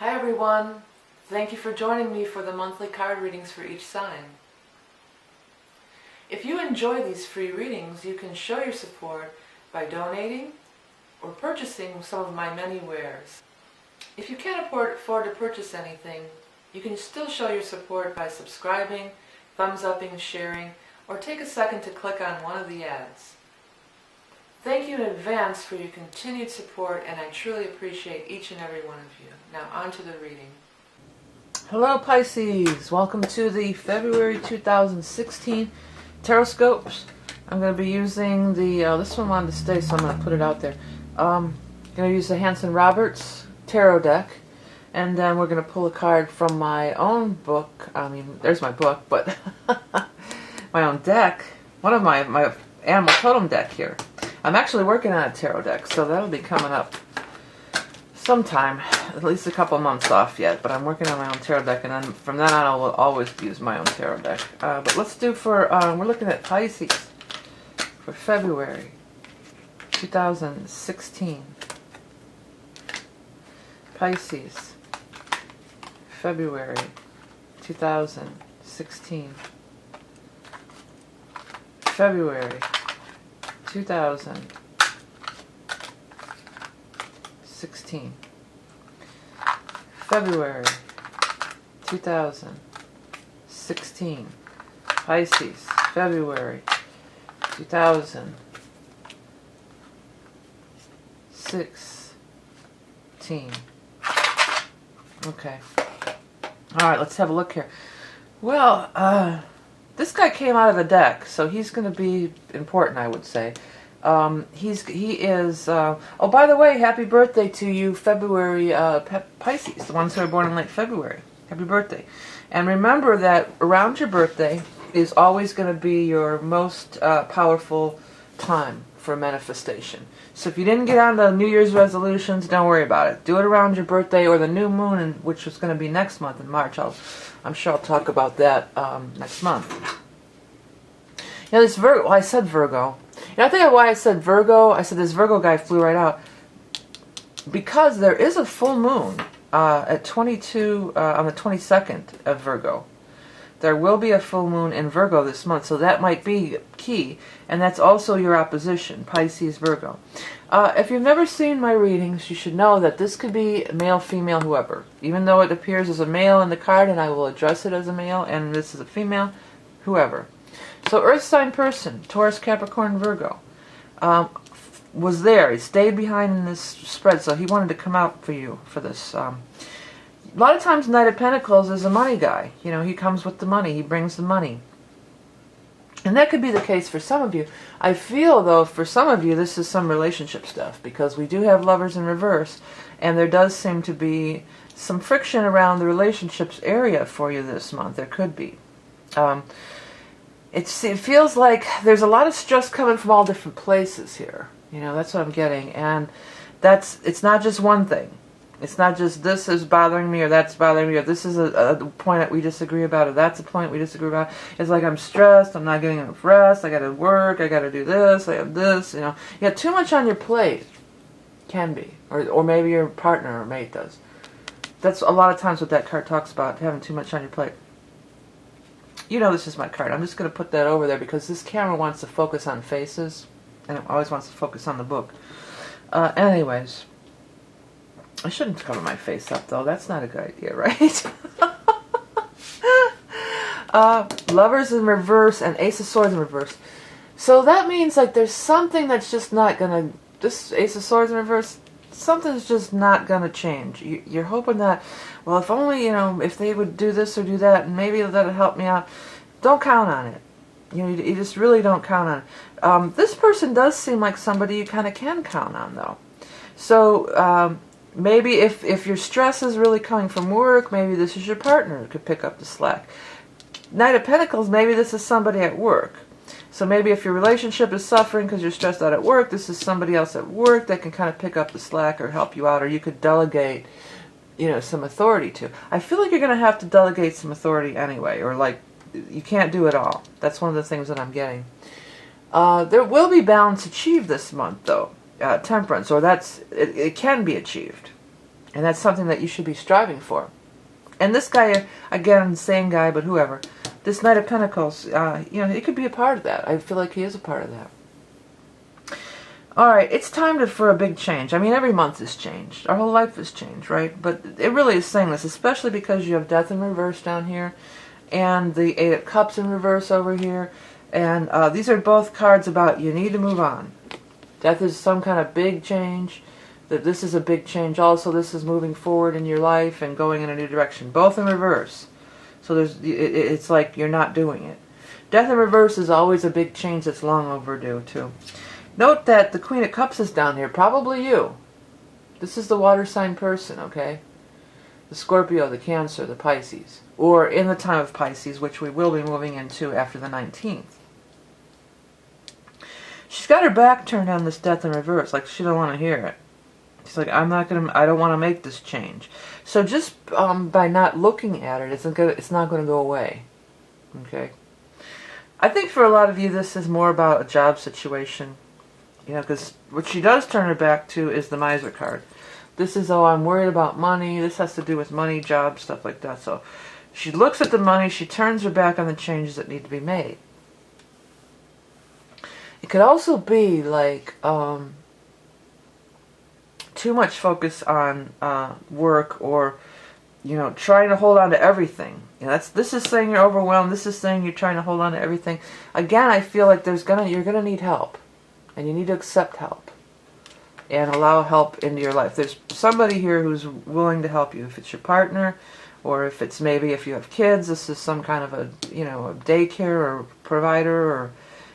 Hi everyone, thank you for joining me for the monthly card readings for each sign. If you enjoy these free readings, you can show your support by donating or purchasing some of my many wares. If you can't afford to purchase anything, you can still show your support by subscribing, thumbs-upping, sharing, or take a second to click on one of the ads. Thank you in advance for your continued support, and I truly appreciate each and every one of you. Now on to the reading. Hello Pisces, welcome to the February 2016 Tarot Scopes. I'm going to be using the, this one wanted to stay, so I'm going to put it out there. I'm going to use the Hanson Roberts Tarot deck, and then we're going to pull a card from my own book. I mean, there's my book, but my own deck. One of my Animal Totem deck here. I'm actually working on a tarot deck, so that'll be coming up sometime, at least a couple months off yet, but I'm working on my own tarot deck, and then from then on I will always use my own tarot deck. But let's do for, we're looking at Pisces for February 2016. Pisces, February 2016. February 2016. February 2016. Pisces, February 2016. Okay. Alright, let's have a look here. Well, this guy came out of the deck, so he's going to be important, I would say. He is, oh, by the way, happy birthday to you, February, Pisces, the ones who are born in late February. Happy birthday. And remember that around your birthday is always going to be your most powerful time for manifestation. So if you didn't get on the New Year's resolutions, don't worry about it. Do it around your birthday or the new moon, which is going to be next month in March. I'm sure I'll talk about that next month. You know, this Virgo, well, I said Virgo. You know, I think why I said Virgo, I said this Virgo guy flew right out. Because there is a full moon at 22, on the 22nd of Virgo. There will be a full moon in Virgo this month, so that might be key. And that's also your opposition, Pisces, Virgo. If you've never seen my readings, you should know that this could be male, female, whoever. Even though it appears as a male in the card, and I will address it as a male, and this is a female, whoever. So Earth sign person, Taurus, Capricorn, Virgo, was there. He stayed behind in this spread, so he wanted to come out for you for this. A lot of times Knight of Pentacles is a money guy. You know, he comes with the money. He brings the money. And that could be the case for some of you. I feel, though, for some of you, this is some relationship stuff, because we do have Lovers in reverse, and there does seem to be some friction around the relationships area for you this month. There could be. It feels like there's a lot of stress coming from all different places here. You know, that's what I'm getting. And it's not just one thing. It's not just this is bothering me or that's bothering me or this is a point that we disagree about or that's a point we disagree about. It's like I'm stressed, I'm not getting enough rest, I got to work, I got to do this, I have this, you know. You got too much on your plate. Can be. Or maybe your partner or mate does. That's a lot of times what that card talks about, having too much on your plate. You know this is my card. I'm just going to put that over there because this camera wants to focus on faces and it always wants to focus on the book. Anyways. I shouldn't cover my face up, though. That's not a good idea, right? Lovers in reverse and Ace of Swords in reverse. So that means, like, there's something that's just not going to... This Ace of Swords in reverse, something's just not going to change. You're hoping that, well, if only, you know, if they would do this or do that, and maybe that'll help me out. Don't count on it. You know, you just really don't count on it. This person does seem like somebody you kind of can count on, though. So... maybe if your stress is really coming from work, maybe this is your partner who could pick up the slack. Knight of Pentacles, maybe this is somebody at work. So maybe if your relationship is suffering because you're stressed out at work, this is somebody else at work that can kind of pick up the slack or help you out, or you could delegate, you know, some authority to. I feel like you're going to have to delegate some authority anyway, or like you can't do it all. That's one of the things that I'm getting. There will be balance achieved this month, though. Temperance, or it can be achieved. And that's something that you should be striving for. And this guy, again, same guy, but whoever, this Knight of Pentacles, it could be a part of that. I feel like he is a part of that. All right, it's time for a big change. I mean, every month is changed. Our whole life is changed, right? But it really is saying this, especially because you have Death in reverse down here and the Eight of Cups in reverse over here. And these are both cards about you need to move on. Death is some kind of big change. That this is a big change also. This is moving forward in your life and going in a new direction. Both in reverse. So it's like you're not doing it. Death in reverse is always a big change that's long overdue, too. Note that the Queen of Cups is down here. Probably you. This is the water sign person, okay? The Scorpio, the Cancer, the Pisces. Or in the time of Pisces, which we will be moving into after the 19th. She's got her back turned on this Death in reverse. Like she don't want to hear it. She's like, I don't want to make this change. So just by not looking at it, it's not going to go away. Okay? I think for a lot of you, this is more about a job situation. Because what she does turn her back to is the Miser card. This is, oh, I'm worried about money. This has to do with money, jobs, stuff like that. So she looks at the money. She turns her back on the changes that need to be made. It could also be like too much focus on work or, trying to hold on to everything. This is saying you're overwhelmed. This is saying you're trying to hold on to everything. Again, I feel like you're gonna need help. And you need to accept help and allow help into your life. There's somebody here who's willing to help you. If it's your partner, or if it's maybe if you have kids, this is some kind of a a daycare or provider or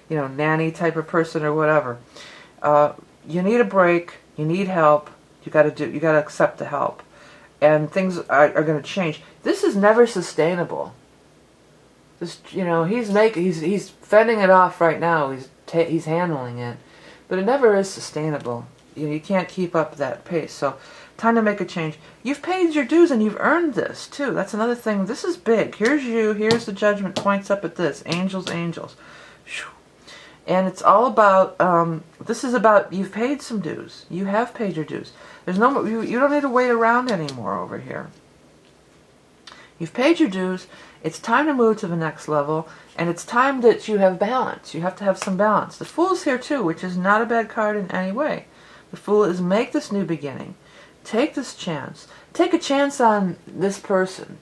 nanny type of person or whatever. You need a break. You need help. You got to accept the help, and things are going to change. This is never sustainable. This he's fending it off right now. He's handling it. But it never is sustainable. You can't keep up that pace. So, time to make a change. You've paid your dues and you've earned this, too. That's another thing. This is big. Here's you. Here's the judgment. Points up at this. Angels, angels. And it's all about, this is about, you've paid some dues. You have paid your dues. There's no more, you don't need to wait around anymore over here. You've paid your dues. It's time to move to the next level, and it's time that you have balance. You have to have some balance. The Fool's here too, which is not a bad card in any way. The Fool is make this new beginning. Take this chance. Take a chance on this person.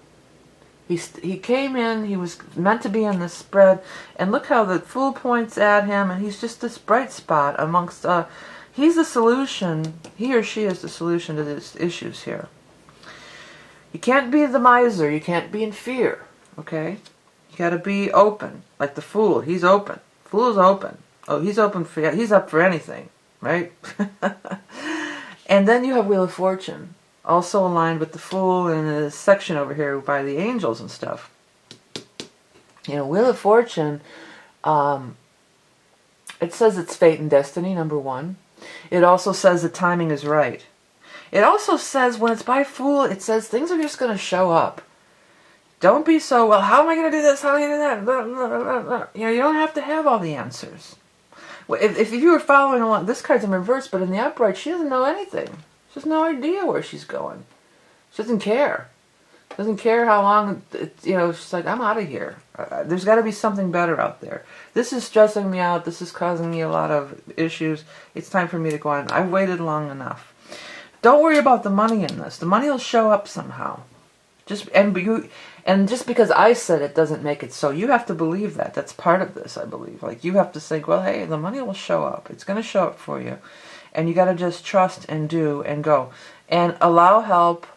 He came in, he was meant to be in this spread, and look how the Fool points at him, and he's just this bright spot amongst, he's the solution, he or she is the solution to these issues here. You can't be the miser, you can't be in fear. Okay? You gotta be open. Like the Fool. He's open. Fool is open. Oh, he's open for, he's up for anything. Right? And then you have Wheel of Fortune. Also aligned with the Fool in a section over here by the angels and stuff. Wheel of Fortune, it says it's fate and destiny, number one. It also says the timing is right. It also says when it's by Fool, it says things are just going to show up. Don't be so, well, how am I going to do this? How am I going to do that? You don't have to have all the answers. If you were following along, this card's in reverse, but in the upright, she doesn't know anything. She has no idea where she's going. She doesn't care. Doesn't care how long, she's like, I'm out of here. There's got to be something better out there. This is stressing me out. This is causing me a lot of issues. It's time for me to go on. I've waited long enough. Don't worry about the money in this. The money will show up somehow. Just because I said it doesn't make it so. You have to believe that. That's part of this, I believe. Like, you have to think, well, hey, the money will show up. It's going to show up for you. And you got to just trust and do and go. And allow help.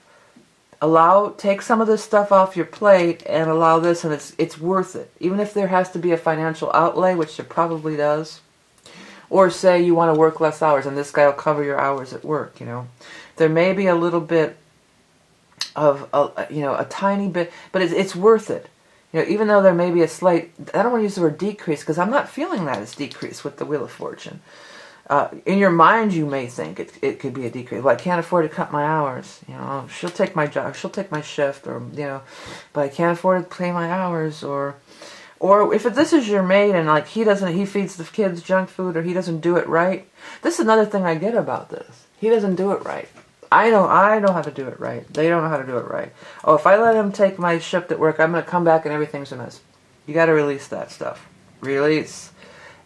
Take some of this stuff off your plate and allow this, and it's worth it. Even if there has to be a financial outlay, which there probably does. Or say you want to work less hours, and this guy will cover your hours at work, There may be a little bit of a tiny bit, but it's worth it. Even though there may be a slight, I don't want to use the word decrease because I'm not feeling that as decrease with the Wheel of Fortune. In your mind, you may think it could be a decrease. Well, I can't afford to cut my hours. She'll take my job, she'll take my shift, or but I can't afford to pay my hours, or if this is your mate and like he feeds the kids junk food, or he doesn't do it right. This is another thing I get about this. He doesn't do it right. I know how to do it right. They don't know how to do it right. Oh, if I let him take my shift at work, I'm going to come back and everything's a mess. You got to release that stuff. Release.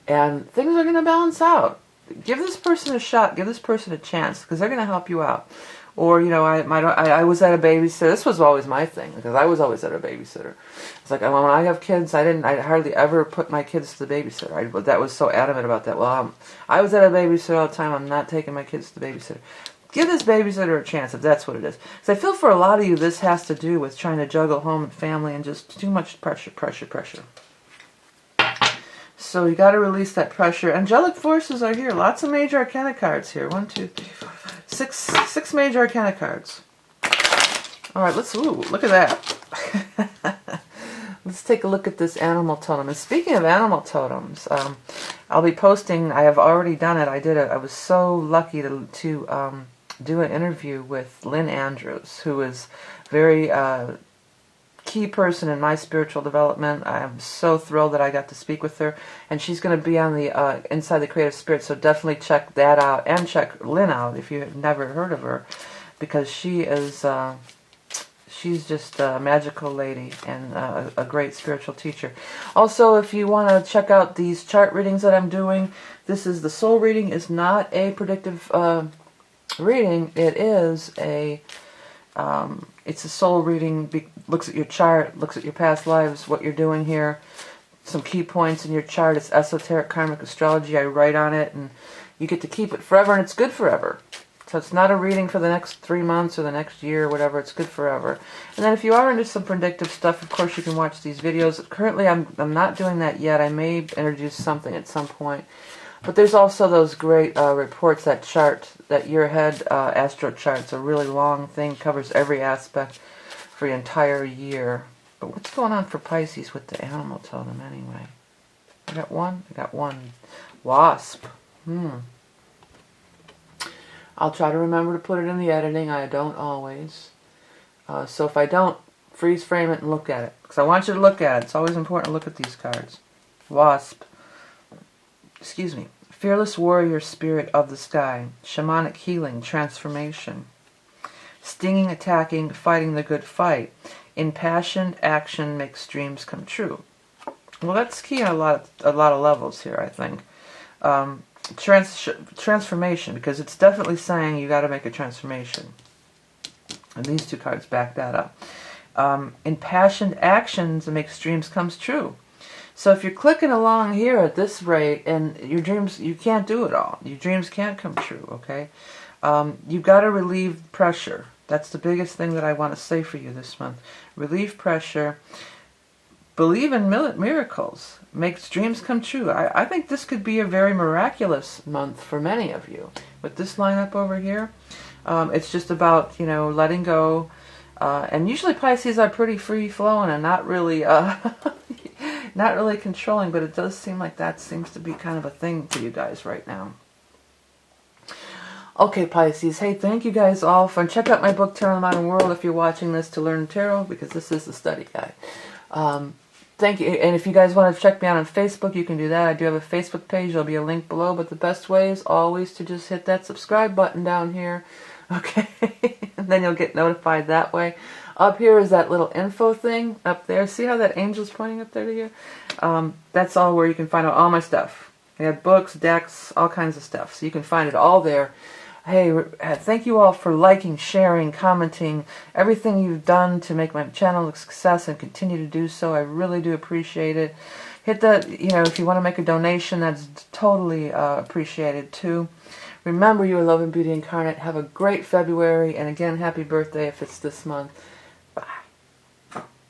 And things are going to balance out. Give this person a shot. Give this person a chance, because they're going to help you out. Or, you know, I was at a babysitter. This was always my thing, because I was always at a babysitter. It's like, when I have kids, I hardly ever put my kids to the babysitter. That was so adamant about that. Well, I was at a babysitter all the time. I'm not taking my kids to the babysitter. Give this babysitter a chance, if that's what it is. So I feel for a lot of you, this has to do with trying to juggle home and family and just too much pressure. So you got to release that pressure. Angelic forces are here. Lots of major arcana cards here. 1, 2, 3, 4, 5, 6. 6 major arcana cards. All right, look at that. Let's take a look at this animal totem. And speaking of animal totems, I'll be posting. I have already done it. I was so lucky to do an interview with Lynn Andrews, who is very key person in my spiritual development. I'm so thrilled that I got to speak with her, and she's going to be on the Inside the Creative Spirit, so definitely check that out, and check Lynn out if you've never heard of her, because she is she's just a magical lady and a great spiritual teacher. Also, if you want to check out these chart readings that I'm doing, this is the soul reading. Is not a predictive reading. It is a it's a soul reading. Looks at your chart, looks at your past lives, what you're doing here, some key points in your chart. It's esoteric karmic astrology. I write on it, and you get to keep it forever, and it's good forever. So it's not a reading for the next 3 months or the next year or whatever. It's good forever. And then if you are into some predictive stuff, of course you can watch these videos. Currently I'm not doing that yet. I may introduce something at some point. But there's also those great reports, that chart, that year ahead astro chart. It's a really long thing, covers every aspect for the entire year. But what's going on for Pisces with the animal totem anyway? I got one. Wasp. I'll try to remember to put it in the editing. I don't always. So if I don't, freeze frame it and look at it, because I want you to look at it. It's always important to look at these cards. Wasp. Excuse me. Fearless warrior spirit of the sky. Shamanic healing, transformation. Stinging, attacking, fighting the good fight. Impassioned action makes dreams come true. Well, that's key on a lot of levels here, I think. Transformation, because it's definitely saying you got to make a transformation. And these two cards back that up. Impassioned actions makes dreams come true. So if you're clicking along here at this rate, and your dreams, you can't do it all. Your dreams can't come true, okay? You've got to relieve pressure. That's the biggest thing that I want to say for you this month. Relieve pressure. Believe in miracles. Makes dreams come true. I think this could be a very miraculous month for many of you. With this lineup over here, it's just about, you know, letting go. And usually Pisces are pretty free-flowing and not really not really controlling, but it does seem like that seems to be kind of a thing for you guys right now. Okay, Pisces. Hey, thank you guys all for... Check out my book, Tarot in the Modern World, if you're watching this to learn tarot, because this is the study guide. Thank you. And if you guys want to check me out on Facebook, you can do that. I do have a Facebook page. There'll be a link below, but the best way is always to just hit that subscribe button down here. Okay? And then you'll get notified that way. Up here is that little info thing up there. See how that angel's pointing up there to you? That's all where you can find out all my stuff. I have books, decks, all kinds of stuff. So you can find it all there. Hey, thank you all for liking, sharing, commenting, everything you've done to make my channel a success and continue to do so. I really do appreciate it. Hit that, you know, if you want to make a donation, that's totally appreciated too. Remember, you are love and beauty incarnate. Have a great February, and again, happy birthday if it's this month.